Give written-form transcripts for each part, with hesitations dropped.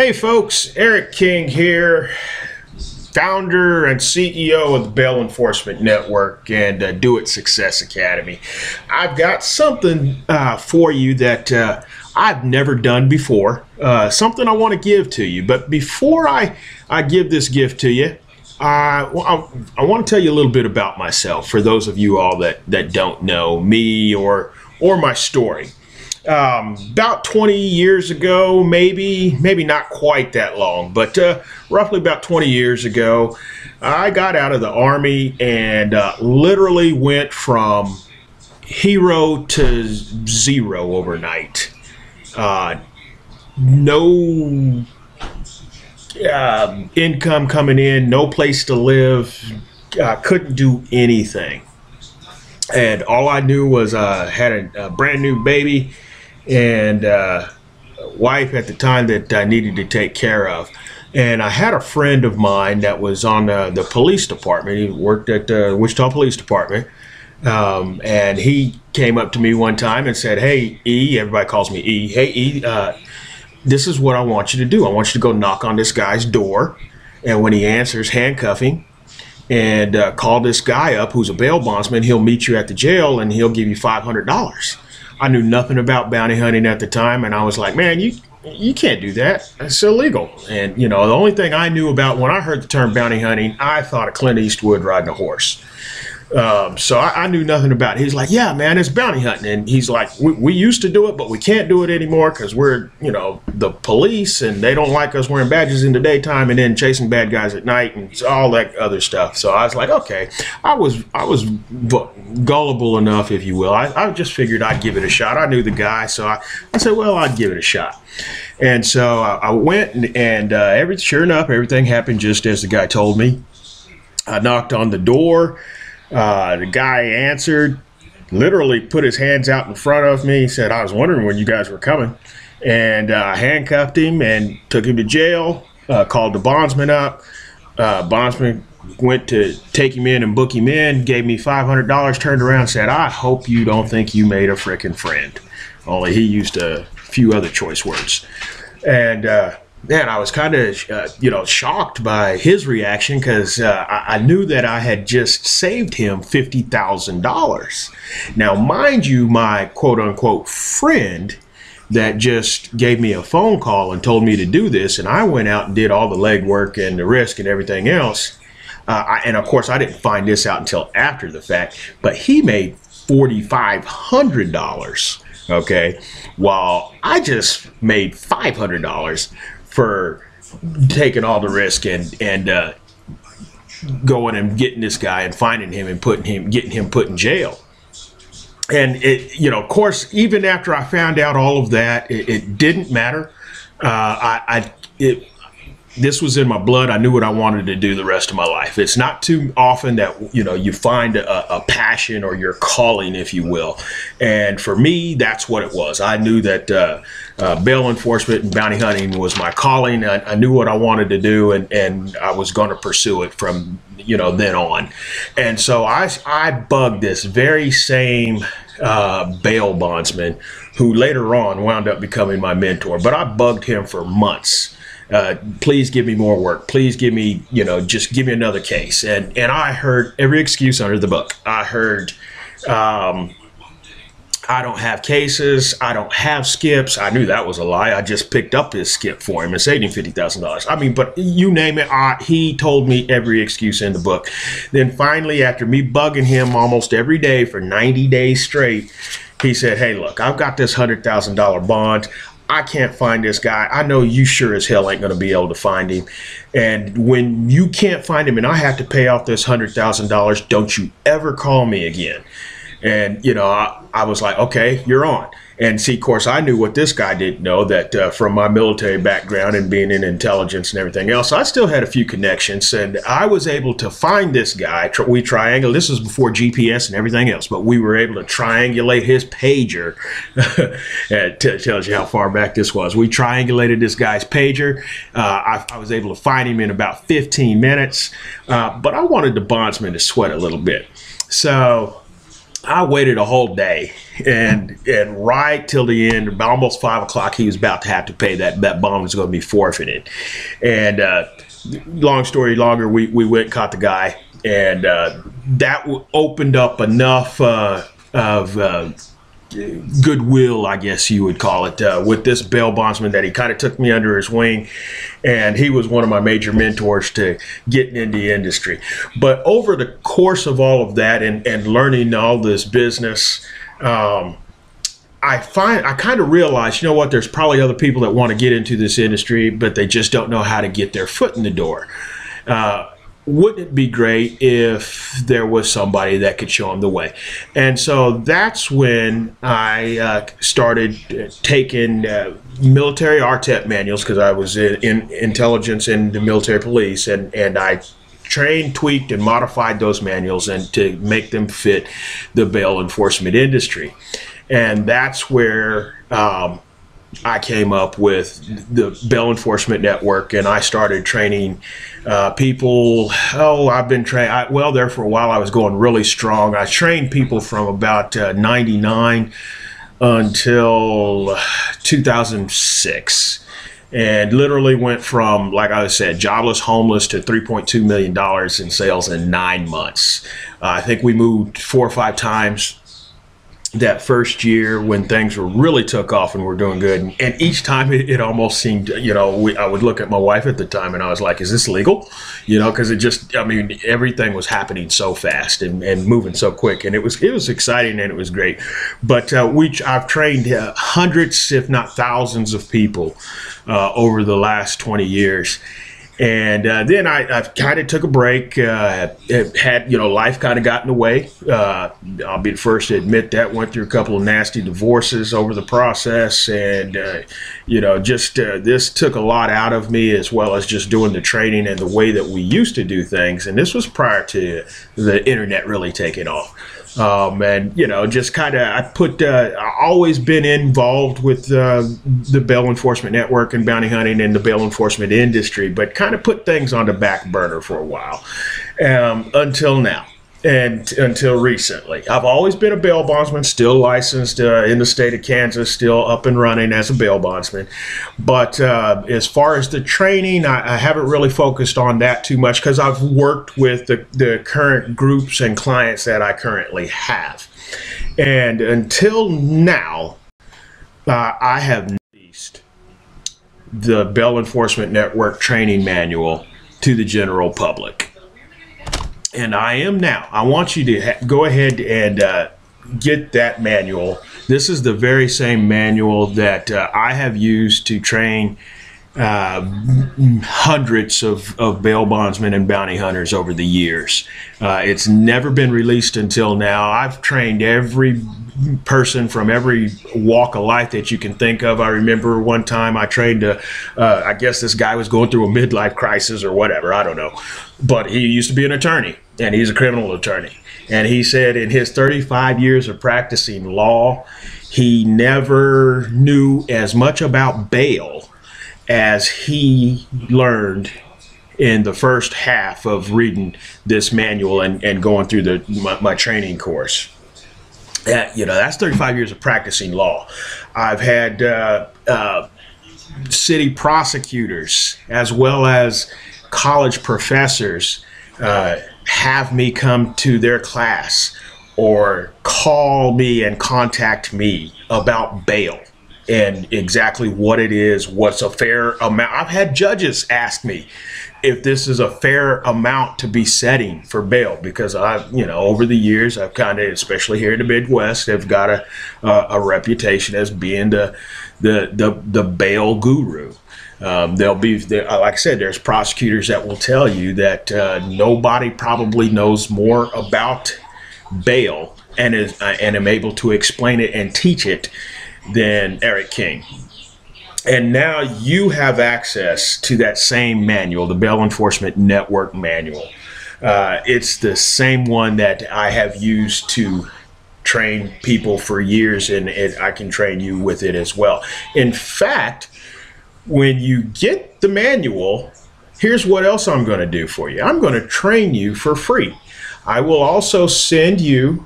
Hey folks, Eric King here, founder and CEO of the Bail Enforcement Network and Do It Success Academy. I've got something for you that I've never done before, something I want to give to you. But before I give this gift to you, I want to tell you a little bit about myself for those of you all that don't know me or my story. About 20 years ago, maybe not quite that long, but roughly about 20 years ago, I got out of the Army and literally went from hero to zero overnight. No income coming in, no place to live, couldn't do anything. And all I knew was I had a brand new baby and wife at the time that I needed to take care of. And I had a friend of mine that was on the police department. He worked at the Wichita Police Department. And he came up to me one time and said, "Hey, E," everybody calls me E. "Hey, E, this is what I want you to do. I want you to go knock on this guy's door. And when he answers, handcuff him. And call this guy up who's a bail bondsman. He'll meet you at the jail and he'll give you $500. I knew nothing about bounty hunting at the time, and I was like, "Man, you can't do that. It's illegal." And you know, the only thing I knew about when I heard the term bounty hunting, I thought of Clint Eastwood riding a horse. So I knew nothing about it. He's like, "Yeah, man, it's bounty hunting." And he's like, we used to do it, but we can't do it anymore because we're, you know, the police and they don't like us wearing badges in the daytime and then chasing bad guys at night and all that other stuff. So I was like, okay, I was gullible enough, if you will. I just figured I'd give it a shot. I knew the guy, so I said, well, I'd give it a shot. And so I went and sure enough, everything happened just as the guy told me. I knocked on the door. The guy answered, literally put his hands out in front of me. He said, "I was wondering when you guys were coming." And handcuffed him and took him to jail, called the bondsman up. Bondsman went to take him in and book him in, gave me $500, turned around and said, "I hope you don't think you made a frickin' friend." Only he used a few other choice words. And man, I was kind of, shocked by his reaction because I knew that I had just saved him $50,000. Now, mind you, my quote-unquote friend that just gave me a phone call and told me to do this, and I went out and did all the legwork and the risk and everything else. And, of course, I didn't find this out until after the fact, but he made $4,500, okay, while I just made $500 for taking all the risk and going and getting this guy and finding him and getting him put in jail. And it, of course, even after I found out all of that, it didn't matter. This was in my blood. I knew what I wanted to do the rest of my life. It's not too often that, you find a passion or your calling, if you will. And for me, that's what it was. I knew that bail enforcement and bounty hunting was my calling. I knew what I wanted to do, and I was going to pursue it from, then on. And so I bugged this very same bail bondsman who later on wound up becoming my mentor. But I bugged him for months. Please give me more work. Please give me, just give me another case. And I heard every excuse under the book. I heard, I don't have cases. I don't have skips. I knew that was a lie. I just picked up his skip for him and saved him $50,000. I mean, but you name it, he told me every excuse in the book. Then finally, after me bugging him almost every day for 90 days straight, he said, "Hey, look, I've got this $100,000 bond. I can't find this guy. I know you sure as hell ain't going to be able to find him. And when you can't find him and I have to pay off this $100,000, don't you ever call me again." And, I was like, okay, you're on. And see, of course, I knew what this guy didn't know, that from my military background and being in intelligence and everything else, I still had a few connections, and I was able to find this guy. We triangulated. This was before GPS and everything else, but we were able to triangulate his pager. It tells you how far back this was. We triangulated this guy's pager. I was able to find him in about 15 minutes, but I wanted the bondsman to sweat a little bit. So I waited a whole day, and right till the end, about almost 5 o'clock, he was about to have to pay that bond was going to be forfeited. And long story longer, we went and caught the guy, and that opened up enough of goodwill, I guess you would call it, with this bail bondsman, that he kind of took me under his wing, and he was one of my major mentors to getting into the industry. But over the course of all of that and learning all this business, I kind of realized, you know what, there's probably other people that want to get into this industry, but they just don't know how to get their foot in the door. Wouldn't it be great if there was somebody that could show them the way? And so that's when I started taking military RTEP manuals, because I was in intelligence in the military police, and I trained, tweaked, and modified those manuals and to make them fit the bail enforcement industry. And that's where I came up with the Bail Enforcement Network, and I started training people. I've been trained, well, there for a while I was going really strong. I trained people from about 99 until 2006. And literally went from, like I said, jobless, homeless, to $3.2 million in sales in 9 months. I think we moved 4 or 5 times that first year when things were really took off and were doing good. And each time it almost seemed, I would look at my wife at the time and I was like, is this legal? Because everything was happening so fast and moving so quick. And it was exciting and it was great. But I've trained hundreds, if not thousands of people over the last 20 years. And then I kind of took a break. It had, life kind of got in the way. I'll be the first to admit that. Went through a couple of nasty divorces over the process. And, this took a lot out of me, as well as just doing the training and the way that we used to do things. And this was prior to the internet really taking off. Just kind of, I always been involved with the Bail Enforcement Network and bounty hunting and the bail enforcement industry, but kind of put things on the back burner for a while, until now. And until recently, I've always been a bail bondsman, still licensed in the state of Kansas, still up and running as a bail bondsman. But as far as the training, I haven't really focused on that too much, because I've worked with the current groups and clients that I currently have. And until now, I have released the Bail Enforcement Network training manual to the general public. And I am now. I want you to go ahead and get that manual. This is the very same manual that I have used to train hundreds of bail bondsmen and bounty hunters over the years. It's never been released until now. I've trained every person from every walk of life that you can think of. I remember one time I trained I guess this guy was going through a midlife crisis or whatever, I don't know. But he used to be an attorney, and he's a criminal attorney. And he said in his 35 years of practicing law, he never knew as much about bail as he learned in the first half of reading this manual and going through my training course. That's 35 years of practicing law. I've had city prosecutors, as well as college professors, have me come to their class or call me and contact me about bail and exactly what it is, what's a fair amount. I've had judges ask me if this is a fair amount to be setting for bail, because over the years I've kind of, especially here in the Midwest, have got a reputation as being the bail guru. There'll be, like I said, there's prosecutors that will tell you that nobody probably knows more about bail and am able to explain it and teach it than Eric King. And now you have access to that same manual, the Bail Enforcement Network manual. It's the same one that I have used to train people for years, and I can train you with it as well. In fact, when you get the manual, here's what else I'm going to do for you. I'm going to train you for free. I will also send you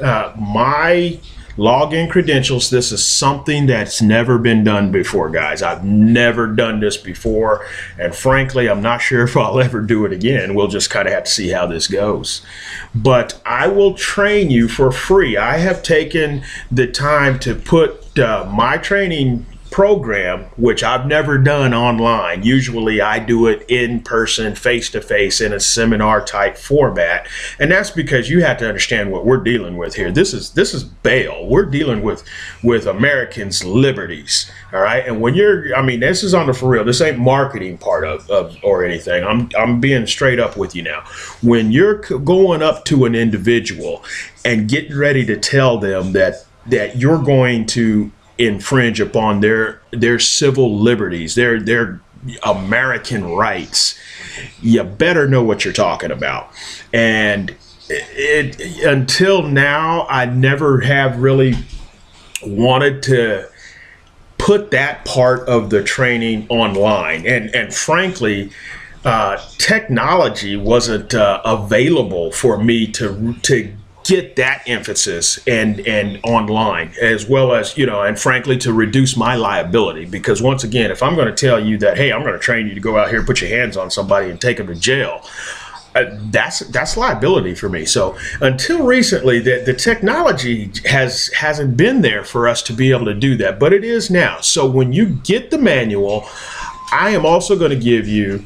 my login credentials. This is something that's never been done before, guys. I've never done this before, and frankly, I'm not sure if I'll ever do it again. We'll just kind of have to see how this goes. But I will train you for free. I have taken the time to put my training program, which I've never done online. Usually I do it in person, face to face, in a seminar type format, and that's because you have to understand what we're dealing with here. This is bail. We're dealing with Americans' liberties. All right, and when you're, I mean, this is on the for real. This ain't marketing part of or anything. I'm being straight up with you now. When you're going up to an individual and getting ready to tell them that you're going to infringe upon their civil liberties, their American rights, you better know what you're talking about. And until now, I never have really wanted to put that part of the training online, and frankly, technology wasn't available for me to get that emphasis and online, as well as, you know, and frankly, to reduce my liability. Because once again, if I'm going to tell you that, hey, I'm going to train you to go out here, put your hands on somebody and take them to jail, that's liability for me. So until recently, the technology hasn't been there for us to be able to do that, but it is now. So when you get the manual, I am also going to give you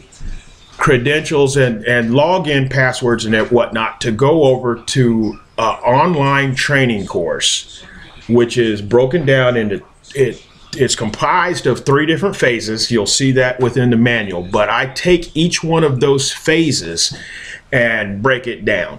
credentials and login passwords and whatnot to go over to online training course, which is broken down into it's comprised of 3 different phases. You'll see that within the manual, but I take each one of those phases and break it down.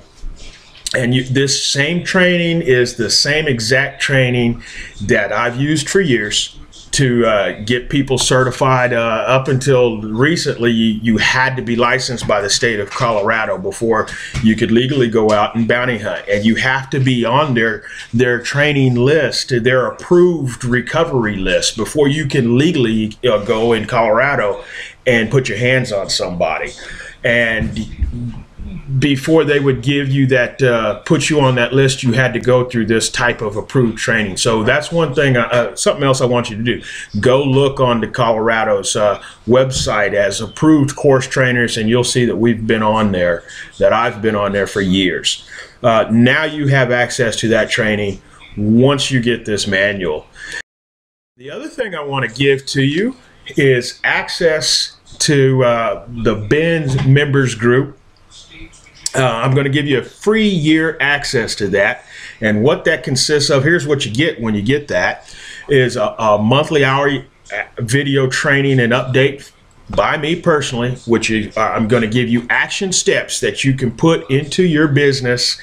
And this same training is the same exact training that I've used for years to get people certified. Up until recently, you had to be licensed by the state of Colorado before you could legally go out and bounty hunt, and you have to be on their training list, their approved recovery list, before you can legally go in Colorado and put your hands on somebody. And before they would give you that, put you on that list, you had to go through this type of approved training. So that's one thing. Something else I want you to do: go look on the Colorado's website as approved course trainers, and you'll see that we've been on there, that I've been on there for years. Now you have access to that training once you get this manual. The other thing I want to give to you is access to the BENS members group. I'm going to give you a free year access to that. And what that consists of, here's what you get when you get that, is a monthly hour video training and update by me personally, which is, I'm going to give you action steps that you can put into your business,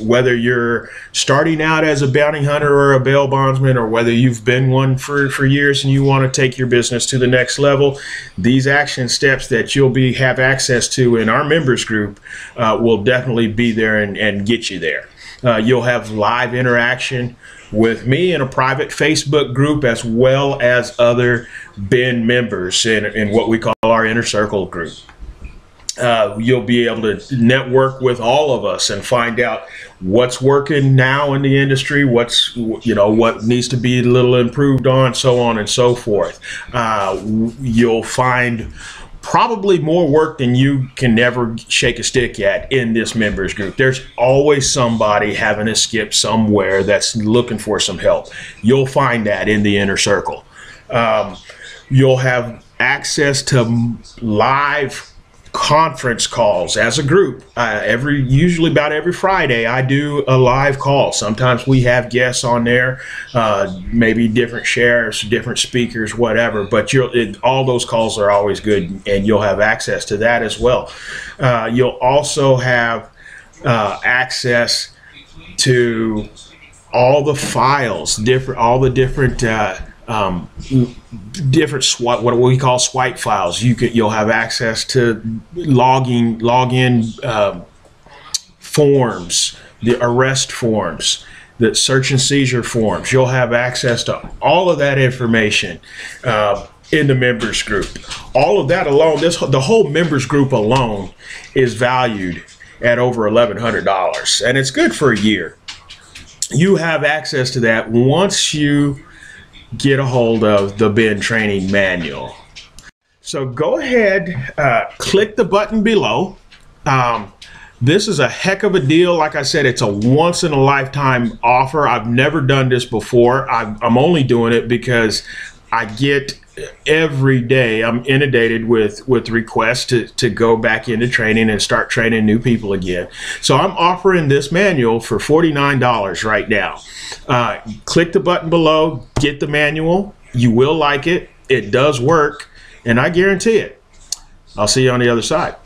whether you're starting out as a bounty hunter or a bail bondsman, or whether you've been one for years and you want to take your business to the next level. These action steps that you'll have access to in our members group will definitely be there and get you there. You'll have live interaction with me in a private Facebook group, as well as other BEN members in what we call our inner circle group. You'll be able to network with all of us and find out what's working now in the industry, what needs to be a little improved on, so on and so forth. You'll find probably more work than you can ever shake a stick at in this members group. There's always somebody having a skip somewhere that's looking for some help. You'll find that in the inner circle. You'll have access to live conference calls as a group. Usually about every Friday, I do a live call. Sometimes we have guests on there, maybe different sheriffs, different speakers, whatever. But all those calls are always good, and you'll have access to that as well. You'll also have access to all the files, all the different what we call swipe files. You'll have access to login forms, the arrest forms, the search and seizure forms. You'll have access to all of that information in the members group. All of that alone, the whole members group alone is valued at over $1,100, and it's good for a year. you have access to that once you get a hold of the Ben Training Manual. So go ahead, click the button below. This is a heck of a deal. Like I said, it's a once in a lifetime offer. I've never done this before. I'm only doing it because I get every day, I'm inundated with requests to go back into training and start training new people again. So I'm offering this manual for $49 right now. Click the button below, get the manual. You will like it. It does work, and I guarantee it. I'll see you on the other side.